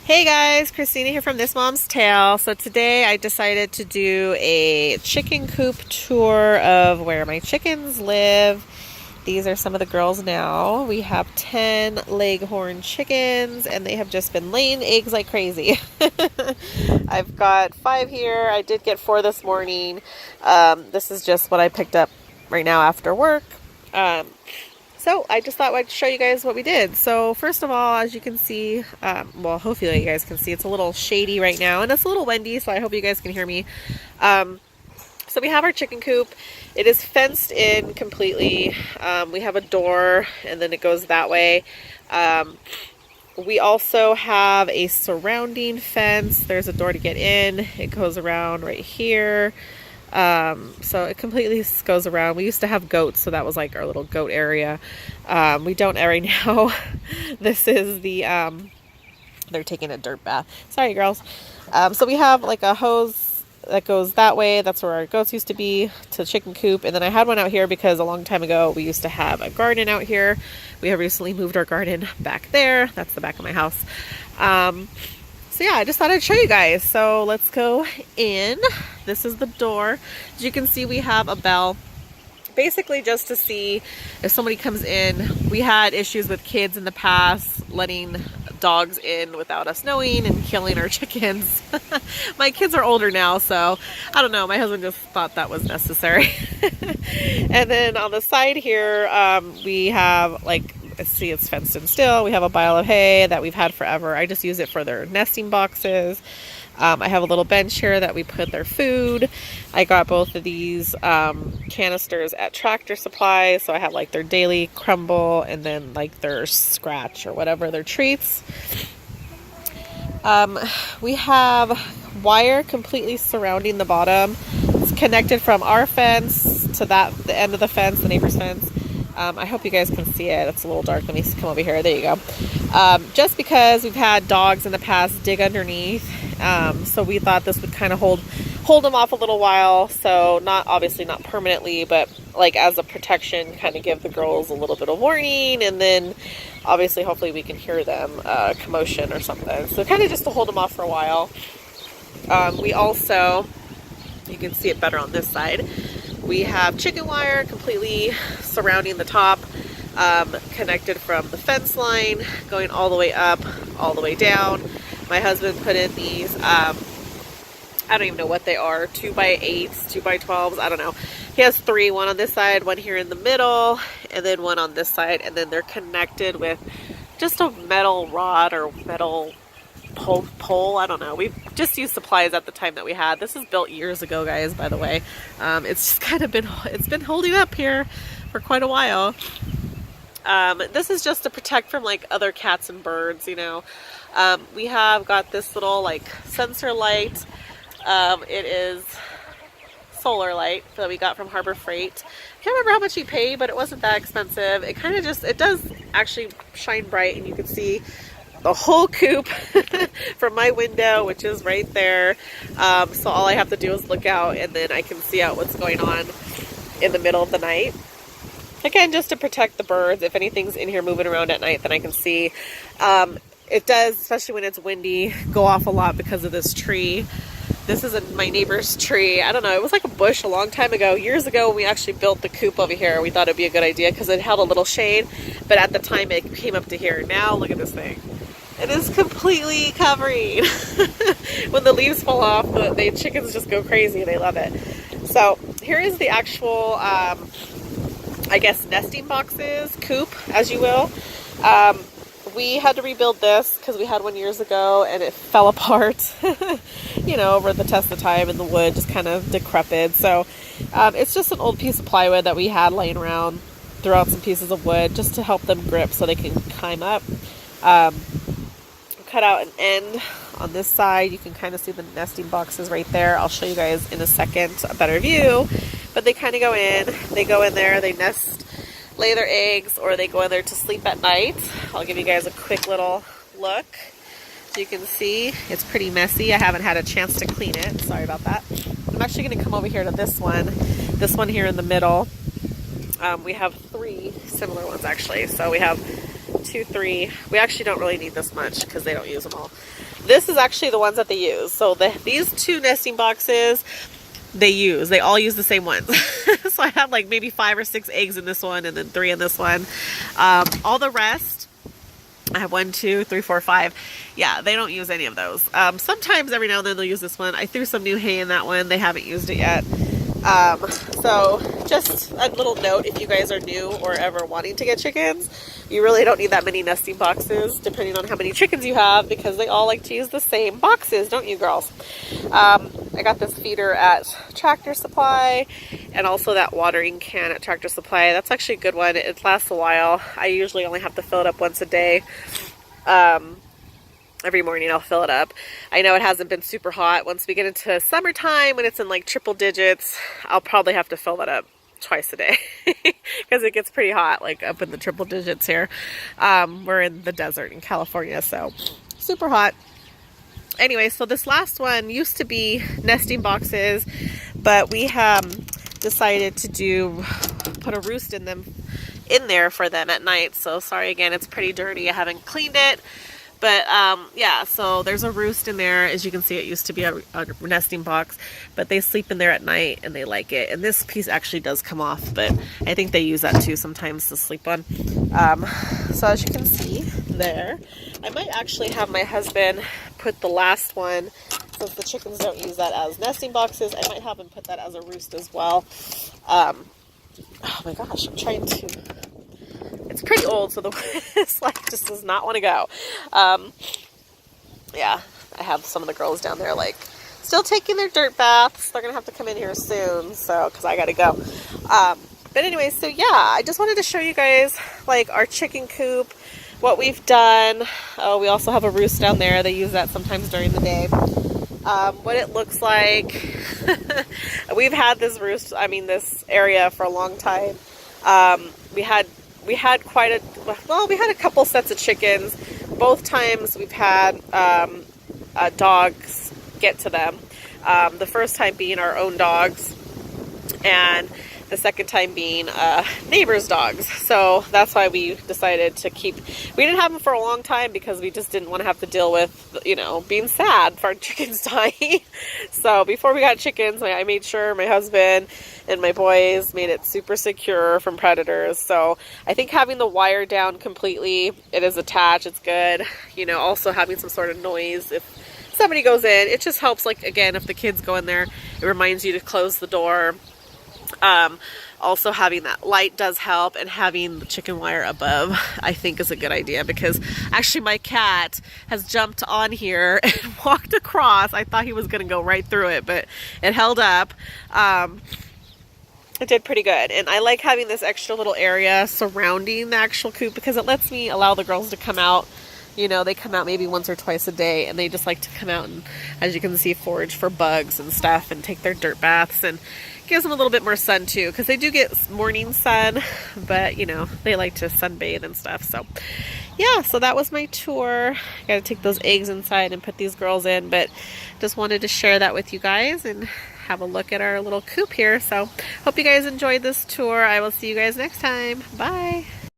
Hey guys, Christina here from This Mom's Tale. So today I decided to do a chicken coop tour of where my chickens live. These are some of the girls now. We have 10 leghorn chickens and they have just been laying eggs like crazy. I've got 5 here. I did get 4 this morning. This is just what I picked up right now after work. So I just thought I'd show you guys what we did. So first of all, as you can see, well, hopefully you guys can see, it's a little shady right now and it's a little windy, so I hope you guys can hear me. So we have our chicken coop. It is fenced in completely. We have a door and then it goes that way. We also have a surrounding fence. There's a door to get in. It goes around right here. So it completely goes around. We used to have goats, so that was like our little goat area. We don't right now. This is the, they're taking a dirt bath. Sorry, girls. So we have like a hose that goes that way. That's where our goats used to be, to the chicken coop. And then I had one out here because a long time ago we used to have a garden out here. We have recently moved our garden back there. That's the back of my house. So yeah, I just thought I'd show you guys. So let's go in. This is the door. As you can see, we have a bell, basically just to see if somebody comes in. We had issues with kids in the past letting dogs in without us knowing and killing our chickens. My kids are older now, so I don't know. My husband just thought that was necessary. And then on the side here, we have like, see, it's fenced in still. We have a pile of hay that we've had forever. I just use it for their nesting boxes. I have a little bench here that we put their food. I got both of these canisters at Tractor Supply, so I have like their daily crumble and then like their scratch or whatever, their treats. We have wire completely surrounding the bottom. It's connected from our fence to the end of the fence, the neighbor's fence. I hope you guys can see it. It's a little dark. Let me come over here. There you go. Just because we've had dogs in the past dig underneath, so we thought this would kind of hold them off a little while. So obviously not permanently, but like as a protection, kind of give the girls a little bit of warning, and then obviously hopefully we can hear them commotion or something. So kind of just to hold them off for a while. We also, you can see it better on this side. We have chicken wire completely surrounding the top, connected from the fence line, going all the way up, all the way down. My husband put in these, I don't even know what they are, 2x8s, 2x12s, I don't know. He has 3, one on this side, one here in the middle, and then one on this side, and then they're connected with just a metal rod or metal pole. I don't know. We've just used supplies at the time that we had. This was built years ago, guys, by the way. It's just kind of it's been holding up here for quite a while. This is just to protect from like other cats and birds, you know. We have got this little like sensor light. It is solar light that we got from Harbor Freight. Can't remember how much we paid, but it wasn't that expensive. It kind of just, it does actually shine bright, and you can see the whole coop from my window, which is right there. So all I have to do is look out, and then I can see out what's going on in the middle of the night. Again, just to protect the birds. If anything's in here moving around at night, then I can see. It does, especially when it's windy, go off a lot because of this tree. This is my neighbor's tree. I don't know. It was like a bush a long time ago. Years ago, when we actually built the coop over here, we thought it'd be a good idea because it held a little shade. But at the time, it came up to here. Now, look at this thing. It is completely covering. When the leaves fall off, the chickens just go crazy. They love it. So here is the actual, I guess, nesting boxes, coop, as you will. We had to rebuild this because we had one years ago and it fell apart, you know, over the test of time, and the wood just kind of decrepit. So it's just an old piece of plywood that we had laying around. Threw out some pieces of wood just to help them grip so they can climb up. Cut out an end on this side. You can kind of see the nesting boxes right there. I'll show you guys in a second a better view, but they kind of go in there, they nest, lay their eggs, or they go in there to sleep at night. I'll give you guys a quick little look. So you can see it's pretty messy. I haven't had a chance to clean it. Sorry about that. I'm actually going to come over here to this one here in the middle. We have 3 similar ones actually. So we have 2, 3. We actually don't really need this much because they don't use them all. This is actually the ones that they use. So these 2 nesting boxes, they all use the same ones. So I have like maybe 5 or 6 eggs in this one and then 3 in this one. All the rest, I have 1, 2, 3, 4, 5. Yeah, they don't use any of those. Sometimes every now and then they'll use this one. I threw some new hay in that one. They haven't used it yet. So just a little note, if you guys are new or ever wanting to get chickens, you really don't need that many nesting boxes depending on how many chickens you have, because they all like to use the same boxes, don't you girls? I got this feeder at Tractor Supply, and also that watering can at Tractor Supply. That's actually a good one. It lasts a while. I usually only have to fill it up once a day. Every morning I'll fill it up. I know it hasn't been super hot. Once we get into summertime, when it's in like triple digits, I'll probably have to fill that up twice a day because it gets pretty hot, like up in the triple digits here. We're in the desert in California, so super hot. Anyway, so this last one used to be nesting boxes, but we decided to put a roost in there for them at night. So sorry again, it's pretty dirty. I haven't cleaned it. But yeah, so there's a roost in there. As you can see, it used to be a nesting box, but they sleep in there at night and they like it. And this piece actually does come off, but I think they use that too sometimes to sleep on. So as you can see there, I might actually have my husband put the last one, since the chickens don't use that as nesting boxes, I might have him put that as a roost as well. Oh my gosh, I'm trying to... It's pretty old, so this light just does not want to go. Yeah, I have some of the girls down there like still taking their dirt baths. They're gonna have to come in here soon, so because I gotta go. But anyway, so yeah, I just wanted to show you guys like our chicken coop, what we've done. Oh, we also have a roost down there. They use that sometimes during the day. What it looks like. We've had this roost, this area for a long time. We had we had a couple sets of chickens. Both times we've had dogs get to them. The first time being our own dogs, and the second time being neighbors' dogs. So that's why we decided to keep... We didn't have them for a long time because we just didn't want to have to deal with, being sad for our chickens dying. So before we got chickens, I made sure my husband and my boys made it super secure from predators. So I think having the wire down completely, it is attached, it's good. Also having some sort of noise if somebody goes in, it just helps. Like, again, if the kids go in there, it reminds you to close the door. Also having that light does help, and having the chicken wire above I think is a good idea, because actually my cat has jumped on here and walked across. I thought he was gonna go right through it, but it held up. It did pretty good, and I like having this extra little area surrounding the actual coop because it lets me allow the girls to come out. They come out maybe once or twice a day, and they just like to come out and, as you can see, forage for bugs and stuff and take their dirt baths, and gives them a little bit more sun too, because they do get morning sun, but they like to sunbathe and stuff. So yeah, so that was my tour. Got to take those eggs inside and put these girls in, but just wanted to share that with you guys and have a look at our little coop here. So hope you guys enjoyed this tour. I will see you guys next time. Bye.